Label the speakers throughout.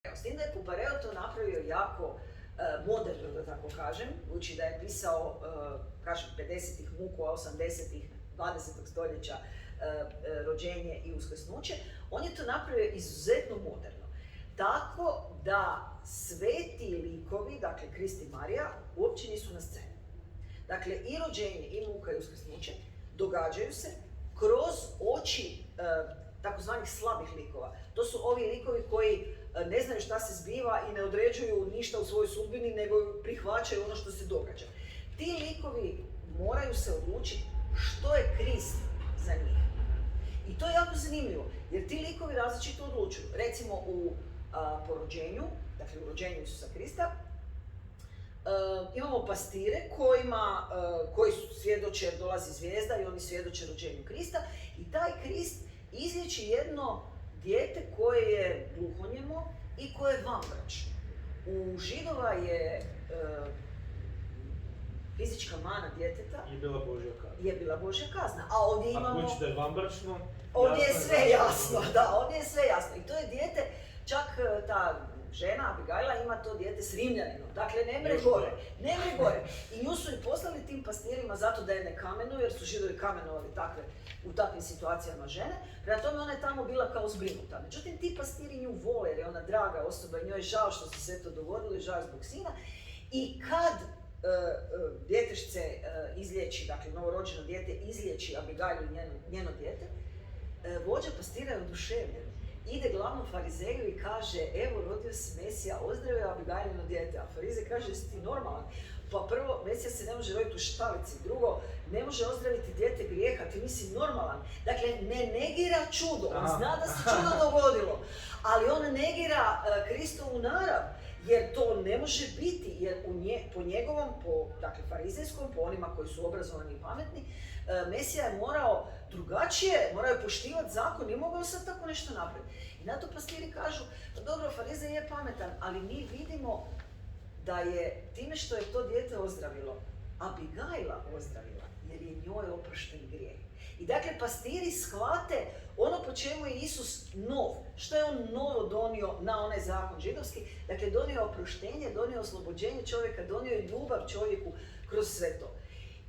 Speaker 1: S tim da je Kupareo to napravio jako moderno, da tako kažem, budući da je pisao, kažem, 50-ih muku, a 80-ih 20. stoljeća rođenje i uskrsnuće, on je to napravio izuzetno moderno. Tako da sveti likovi, dakle Krist i Marija, uopće nisu na sceni. Dakle, i rođenje, i muka, i uskrsnuće događaju se kroz oči takozvanih slabih likova. To su ovi likovi koji ne znaju šta se zbiva i ne određuju ništa u svojoj sudbini, nego prihvaćaju ono što se događa. Ti likovi moraju se odlučiti što je Krist za njih. I to je jako zanimljivo, jer ti likovi različito odlučuju. Recimo u porođenju, dakle u rođenju Isusa Krista, imamo pastire koji svjedoče, dolazi zvijezda i oni svjedoče rođenju Krista, i taj Krist izliječi jedno dijete koje je gluhonijemo i koje je vanbračno. U Židova je fizička mana djeteta
Speaker 2: je bila Božja kazna.
Speaker 1: A ovdje imamo...
Speaker 2: A budući da je vanbračno...
Speaker 1: Ovdje je sve jasno, da, ovdje je sve jasno. I to je dijete, čak ta žena, Abigajla, ima to dijete s Rimljaninom. Dakle, ne mre gore. I nju su i poslali tim pastirima zato da je ne kamenuju, jer su Židovi kamenovali u takvim situacijama žene. Prema tome ona je tamo bila kao zbrinuta. Međutim, ti pastiri nju vole, jer je ona draga osoba i njoj je žao što se sve to dogodilo i žao zbog sina. I kad djetešce izliječi, dakle novorođeno dijete izliječi Abigajlu i njeno dijete, vođa pastira je oduševljen. Ide glavnom farizeju i kaže, evo rodio se Mesija, ozdravio Abigajlino dijete. A farizej kaže, jesi ti normalan? Pa prvo, Mesija se ne može roditi u štalici. Drugo, ne može ozdraviti dijete grijeha, ti nisi normalan. Dakle, ne negira čudo, on zna da se čudo dogodilo, ali on negira Kristovu narav, jer to ne može biti, jer po njegovom, dakle farizejskom, po onima koji su obrazovani i pametni, Mesija je morao drugačije, morao je poštivati zakon, nije mogao sad tako nešto napraviti. I na to pastiri kažu, pa dobro, farizej je pametan, ali mi vidimo da je time što je to dijete ozdravilo, Abigajla ozdravila, jer je njoj oprošten grijeh. I dakle, pastiri shvate ono po čemu je Isus nov. Što je on novo donio na onaj zakon židovski? Dakle, donio oproštenje, donio oslobođenje čovjeka, donio je ljubav čovjeku kroz sve to.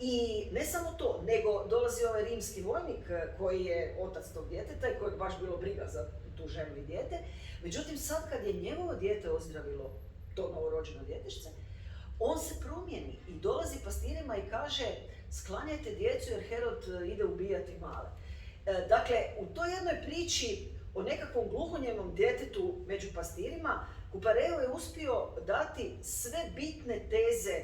Speaker 1: I ne samo to, nego dolazi ovaj rimski vojnik koji je otac tog djeteta i kojeg baš bilo briga za tu ženu i dijete. Međutim, sad kad je njegovo dijete ozdravilo to novorođeno djetešce, on se promijeni i dolazi pastirima i kaže, sklanjajte djecu jer Herod ide ubijati male. Dakle, u toj jednoj priči o nekakvom gluhonjemom djetetu među pastirima, Kupareo je uspio dati sve bitne teze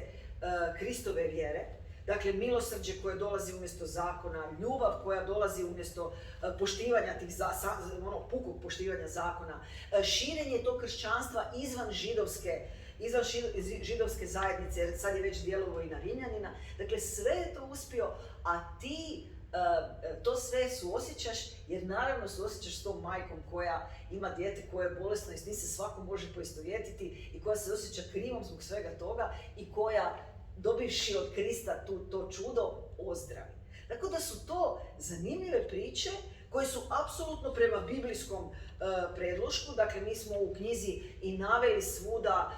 Speaker 1: Kristove vjere. Dakle, milosrđe koje dolazi umjesto zakona, ljubav koja dolazi umjesto poštivanja tih pukog poštivanja zakona, širenje tog kršćanstva izvan židovske zajednice, jer sad je već djelovo i na Rimljanina. Dakle, sve je to uspio, a ti to sve suosjećaš, jer naravno suosjećaš s tom majkom koja ima dijete koje je bolesno i s njim se svako može poistovjetiti i koja se osjeća krivom zbog svega toga i koja, dobivši od Krista to čudo, ozdravi. Tako da su to zanimljive priče koje su apsolutno prema biblijskom predlošku, dakle mi smo u knjizi i naveli svuda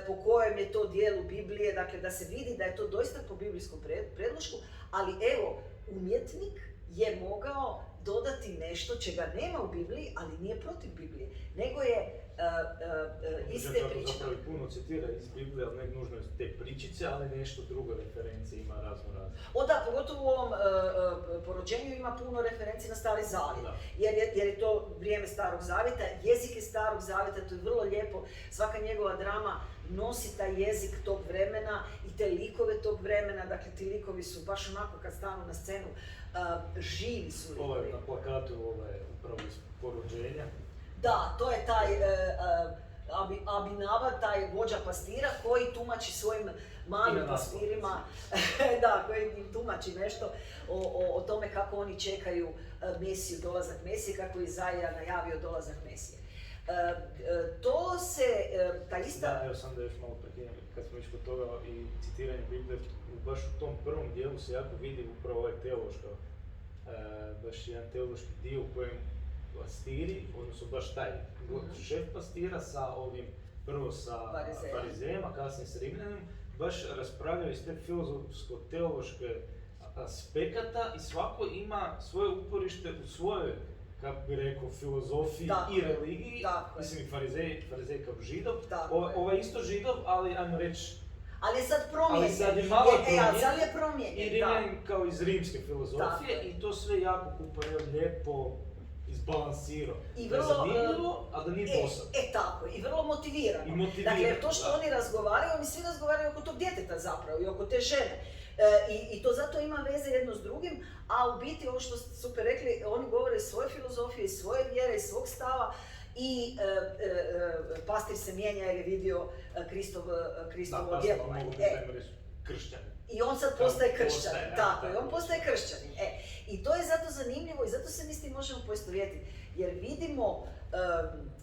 Speaker 1: po kojem je to dijelu Biblije, dakle da se vidi da je to doista po biblijskom predlošku, ali evo, umjetnik je mogao dodati nešto čega nema u Bibliji, ali nije protiv Biblije, nego je iste priče.
Speaker 2: Zapravo puno citira iz Biblije, ali ne nužno iz te pričice, ali nešto drugo referencije ima razno.
Speaker 1: O da, pogotovo u ovom porođenju ima puno referenci na Stari Zavjet, jer je to vrijeme Starog Zavjeta, jezik je Starog Zavjeta, to je vrlo lijepo, svaka njegova drama nosi taj jezik tog vremena i te likove tog vremena, dakle ti likovi su baš onako kad stanu na scenu, živi su likovi.
Speaker 2: Ovo je na plakatu, ovo je upravo iz porođenja.
Speaker 1: Da, to je taj Abinava, taj vođa pastira koji tumači svojim malim pastirima, da, koji im tumači nešto o tome kako oni čekaju Mesiju, dolazak Mesije, kako je Izaija najavio dolazak Mesije. To se, ta ista...
Speaker 2: Da, evo sam da još malo prekinem, kad smo išli kod toga i citiranje Biblije, baš u tom prvom dijelu se jako vidi upravo ovaj teološko, baš jedan teološki dio u kojem pastiri, odnosno baš taj šef pastira sa ovim, prvo sa farizejem, a kasnije s Rimljanom, baš raspravljaju iz te filozofsko-teološke aspekata i svako ima svoje uporište u svojoj, kako bi rekao, filozofiji i religiji. Mislim, i farizej kao židov, ovaj isto židov, ali ajmo reći,
Speaker 1: ali sad promijenjen.
Speaker 2: Ali sad je malo
Speaker 1: promijenjen.
Speaker 2: I Rimljan kao iz rimske filozofije i to sve jako lijepo izbalansirao. Da je zanimljivo, a da nije dosadno.
Speaker 1: Tako, i vrlo motivirano. Dakle, to što oni razgovaraju, oni svi razgovaraju oko tog djeteta zapravo i oko te žene. I to zato ima veze jedno s drugim, a u biti ovo što ste super rekli, oni govore iz svoje filozofije, iz svoje vjere, iz svog stava i pastir se mijenja jer je vidio Kristovo djelovanje. I on sad postaje kršćanin, tako je, on postaje kršćanin. I to je zato zanimljivo i zato se mi s tim možemo poistovjetiti, jer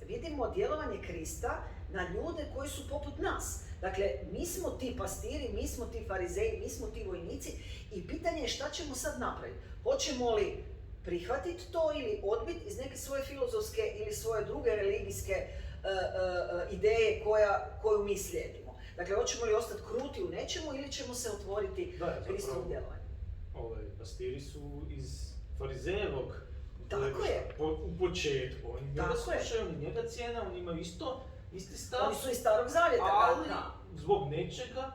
Speaker 1: vidimo djelovanje Krista na ljude koji su poput nas. Dakle, mi smo ti pastiri, mi smo ti farizeji, mi smo ti vojnici i pitanje je šta ćemo sad napraviti. Hoćemo li prihvatiti to ili odbiti iz neke svoje filozofske ili svoje druge religijske ideje koju mi slijedimo. Dakle, hoćemo li ostati kruti u nečemu ili ćemo se otvoriti Kristovu djelovanju.
Speaker 2: Pastiri su iz farizejevog u početku. Oni njega slušaju, oni njega cijene, oni imaju isti stav.
Speaker 1: Oni su iz Starog Zavjeta.
Speaker 2: Ali zbog nečega,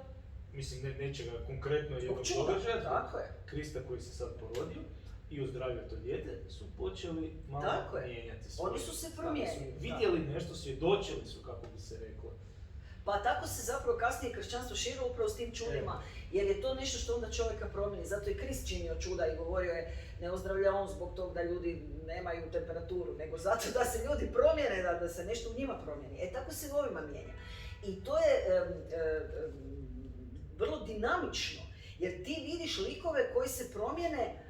Speaker 2: mislim nečega konkretno jednog događaja, Krista koji se sad porodio i ozdravio to dijete, su počeli malo mijenjati svoje.
Speaker 1: Oni su se promijenili.
Speaker 2: Vidjeli nešto, svjedočili su, kako bi se reklo.
Speaker 1: Pa tako se zapravo kasnije kršćanstvo širilo upravo s tim čudima, jer je to nešto što onda čovjeka promijeni. Zato je Krist činio čuda i govorio je, ne ozdravlja on zbog toga da ljudi nemaju temperaturu, nego zato da se ljudi promijene, da se nešto u njima promijeni. Tako se ovima mijenja. I to je vrlo dinamično, jer ti vidiš likove koji se promijene,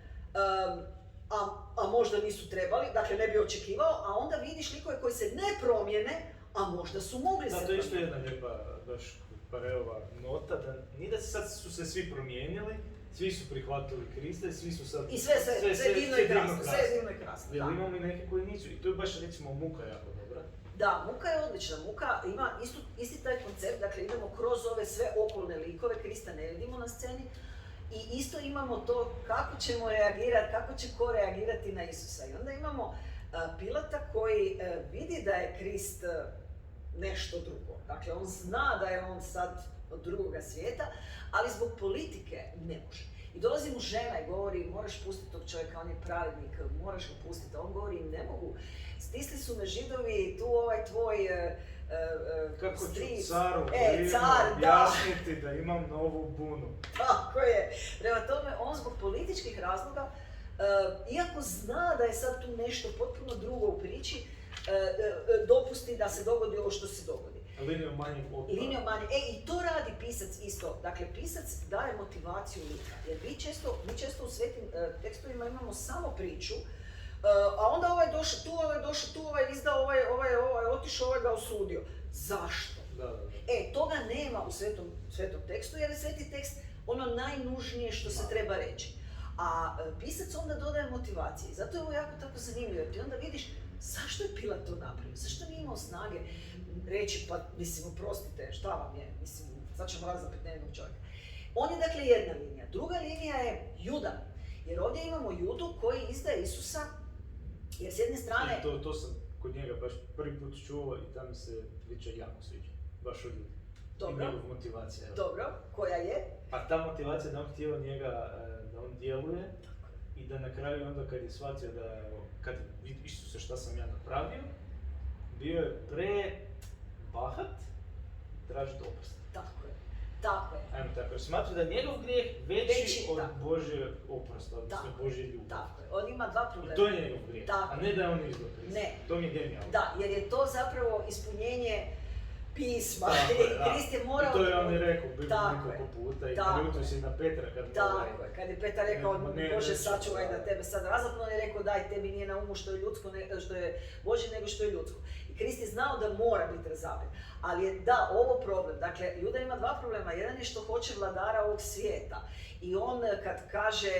Speaker 1: a možda nisu trebali, dakle ne bi očekivao, a onda vidiš likove koji se ne promijene, a možda su mogli se promijeniti.
Speaker 2: To je isto jedna lijepa baš Pareova nota, da nije da sad su se svi promijenili, svi su prihvatili Krista i svi su sad...
Speaker 1: I sve divno i krasno, sve je divno i krasno.
Speaker 2: Jer imamo i neke koji nisu, i to je baš recimo muka jako dobra.
Speaker 1: Da, muka je odlična, muka ima isti taj koncept, dakle idemo kroz ove sve okolne likove, Krista ne vidimo na sceni, i isto imamo to kako ćemo reagirati, kako će ko reagirati na Isusa. I onda imamo Pilata koji vidi da je Krist nešto drugo. Dakle, on zna da je on sad od drugoga svijeta, ali zbog politike ne može. I dolazi mu žena i govori, moraš pustiti tog čovjeka, on je pravednik, moraš ga pustiti. A on govori, ne mogu, stisli su me Židovi, tu ovaj tvoj
Speaker 2: kako
Speaker 1: stric.
Speaker 2: ću caru objasniti da imam novu bunu.
Speaker 1: Tako je. Prema tome, on zbog političkih razloga, iako zna da je sad tu nešto potpuno drugo u priči, dopusti da se dogodi ovo što se dogodi.
Speaker 2: Linijom manjeg otpora.
Speaker 1: I to radi pisac isto. Dakle, pisac daje motivaciju lika. Jer mi često u svetim tekstovima imamo samo priču, a onda ovaj došao tu, ovaj izdao, ovaj otišao, ovaj ga osudio. Zašto?
Speaker 2: Da.
Speaker 1: Toga nema u svetom tekstu, jer je sveti tekst ono najnužnije što se treba reći. A pisac onda dodaje motivacije. Zato je ovo jako tako zanimljivo. Ti onda vidiš zašto je Pilat to napravio, zašto nije imao snage reći, pa mislim, oprostite, šta vam je, mislim, sad ćemo razapeti nejednog čovjeka. On je dakle jedna linija. Druga linija je Juda, jer ovdje imamo Judu koji izdaje Isusa, jer s jedne strane...
Speaker 2: To sam kod njega baš prvi put čuo i tam mi se priča jako sviđa, baš od Jude.
Speaker 1: Dobro.
Speaker 2: I njegov motivacija.
Speaker 1: Dobro, koja je?
Speaker 2: A ta motivacija da on htio njega, da on djeluje i da na kraju onda kad je shvatio da, kad je Isuse šta sam ja napravio, bio je bahat tražiti oprost.
Speaker 1: Tako je.
Speaker 2: Ajmo tako, jer smatra da je njegov grijeh veći od Božje oprosta, odnosno Božje ljubav.
Speaker 1: Tako je, on ima dva problema.
Speaker 2: I to je njegov grijeh, a ne da je on izdao Krista.
Speaker 1: Ne.
Speaker 2: To mi je genijalno.
Speaker 1: Da, jer je to zapravo ispunjenje pisma. Krist je morao...
Speaker 2: I to je on i rekao, bilo nekoliko puta i naljutio se i na Petra kad mu
Speaker 1: Tako je, kad je Petar rekao, Bože sačuvaj da tebe sad razapnu, on je rekao daj, tebi nije na umu što je ljudsko, što je Božje nego što je ljudsko. I Krist je znao da mora biti razapet. Ali je, da, ovo problem. Dakle, Juda ima dva problema. Jedan je što hoće vladara ovog svijeta. I on kad kaže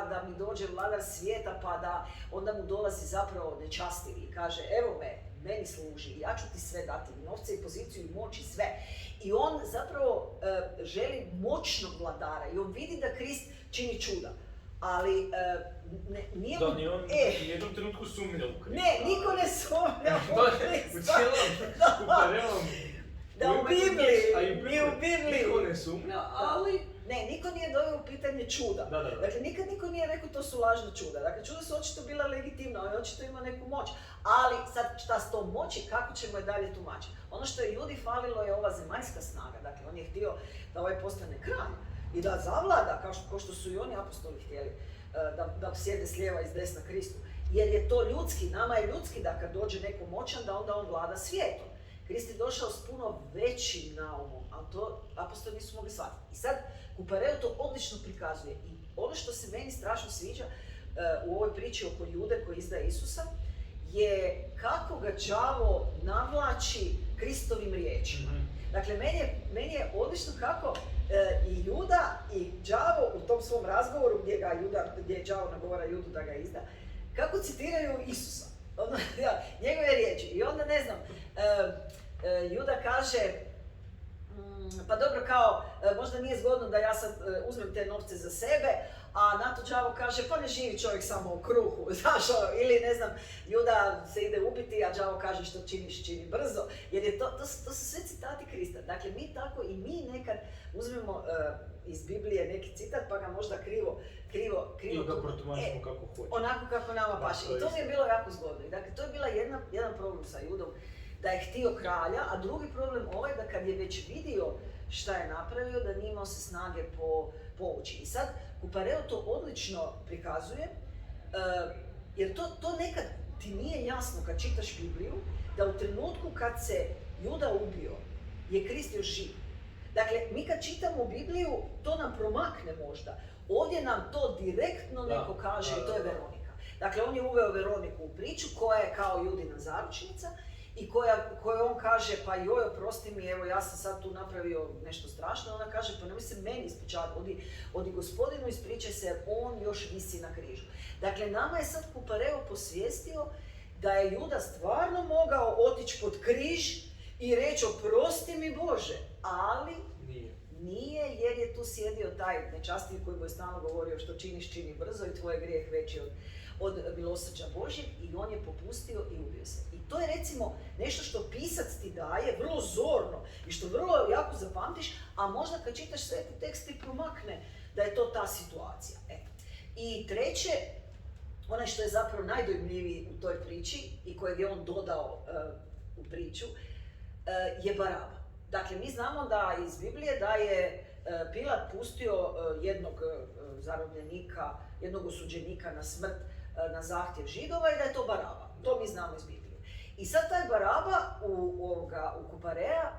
Speaker 1: da mi dođe vladar svijeta, pa da onda mu dolazi zapravo nečastivi i kaže evo meni služi, ja ću ti sve dati, i novce i poziciju i moć i sve. I on zapravo želi moćnog vladara i on vidi da Krist čini čuda. Ali nije
Speaker 2: da, ni on u jednom trenutku sumnja u Krista.
Speaker 1: Ne, niko ne sumnja u Krista.
Speaker 2: U cijelom Kuparevom,
Speaker 1: da, u Bibliji,
Speaker 2: niko ne sumnja, ali...
Speaker 1: Ne, niko nije doveo u pitanje čuda.
Speaker 2: Da.
Speaker 1: Dakle, nikad niko nije rekao to su lažna čuda. Dakle, čuda su očito bila legitimna, on je očito imao neku moć. Ali sad šta s tom moći, kako ćemo je dalje tumačiti? Ono što je Judi falilo je ova zemaljska snaga. Dakle, on je htio da ovaj postane kralj i da zavlada, kao što su i oni apostoli htjeli, da sjede s lijeva i s desna Kristu. Jer je to ljudski, nama je ljudski da kad dođe neko moćan, da onda on vlada svijetom. Krist je došao s puno većim naumom, ali to apostoli nisu mogli shvatiti. I sad, Kupareo to odlično prikazuje. I ono što se meni strašno sviđa u ovoj priči oko Jude koji izdaje Isusa, je kako ga đavo navlači Kristovim riječima. Dakle, meni je odlično kako i Juda i đavo u tom svom razgovoru gdje đavo nagovara Judu da ga izda, kako citiraju Isusa, njegove riječi. I onda ne znam, Juda kaže, pa dobro, kao, možda nije zgodno da ja sad uzmem te novce za sebe, a na to đavo kaže, pa ne živi čovjek samo u kruhu, znaš, ili ne znam, Juda se ide ubiti, a đavo kaže što činiš, čini brzo, jer je to su sve citati Krista. Dakle, mi tako i mi nekad uzmemo iz Biblije neki citat, pa ga možda krivo
Speaker 2: I ga protumačimo kako hoće.
Speaker 1: Onako kako nama paše. I to mi je bilo jako zgodno. Dakle, to je bila jedan problem sa Judom, da je htio kralja, a drugi problem da kad je već vidio šta je napravio, da nije imao se snage povući. I sad, Kupareo to odlično prikazuje, jer to nekad ti nije jasno kad čitaš Bibliju, da u trenutku kad se Juda ubio, je Krist još živ. Dakle, mi kad čitamo Bibliju, to nam promakne možda. Ovdje nam to direktno neko kaže i to je Veronika. Dakle, on je uveo Veroniku u priču koja je kao Judina zaručnica i koja on kaže, pa joj, oprosti mi, evo ja sam sad tu napravio nešto strašno. Ona kaže, pa nemoj se meni ispričavati, odi Gospodinu ispričaj se jer on još visi na križu. Dakle, nama je sad Kupareo posvijestio da je Juda stvarno mogao otići pod križ i reći, oprosti mi Bože, ali nije, jer je tu sjedio taj nečastivi koji mu je stalno govorio što činiš, čini brzo i tvoj je grijeh veći od milosrđa Božjeg, i on je popustio i ubio se. I to je recimo nešto što pisac ti daje vrlo zorno i što vrlo jako zapamtiš, a možda kad čitaš sveti tekst ti promakne da je to ta situacija. I treće, onaj što je zapravo najdojmljiviji u toj priči i kojeg je on dodao u priču, je Baraba. Dakle, mi znamo da iz Biblije da je Pilat pustio jednog zarobljenika, jednog osuđenika na smrt na zahtjev Židova i da je to Baraba. To mi znamo iz Biblije. I sad taj Baraba u Kuparea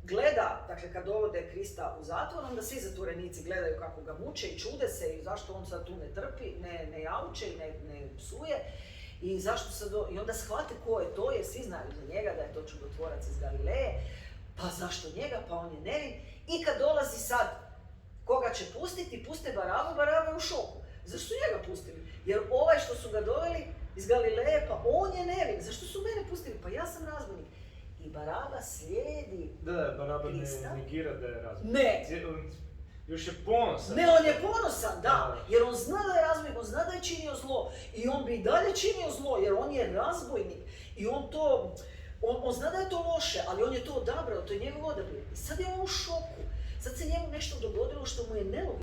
Speaker 1: gleda, dakle kad dovode Krista u zatvor, onda svi zatvorenici gledaju kako ga muče i čude se i zašto on sad tu ne trpi, ne jauče i ne psuje. I zašto sad i onda shvate ko je to, jer svi znaju za njega da je to čudotvorac iz Galileje. Pa zašto njega, pa on je nevin. I kad dolazi sad koga će pustiti, puste Barabu, Baraba je u šoku. Zašto su njega pustili? Jer ovaj što su ga doveli iz Galileje, pa on je nevin. Zašto su mene pustili? Pa ja sam razbojnik. I Baraba slijedi
Speaker 2: Baraba
Speaker 1: Krista.
Speaker 2: ne negira da je razbojnik.
Speaker 1: Ne.
Speaker 2: Još je ponosan.
Speaker 1: Ne, on je ponosan, da. Jer on zna da je razbojnik, on zna da je činio zlo. I on bi i dalje činio zlo, jer on je razbojnik. I on to... On zna da je to loše, ali on je to odabrao, to je njegov odabir. I sad je on u šoku. Sad se njemu nešto dogodilo što mu je nelogično.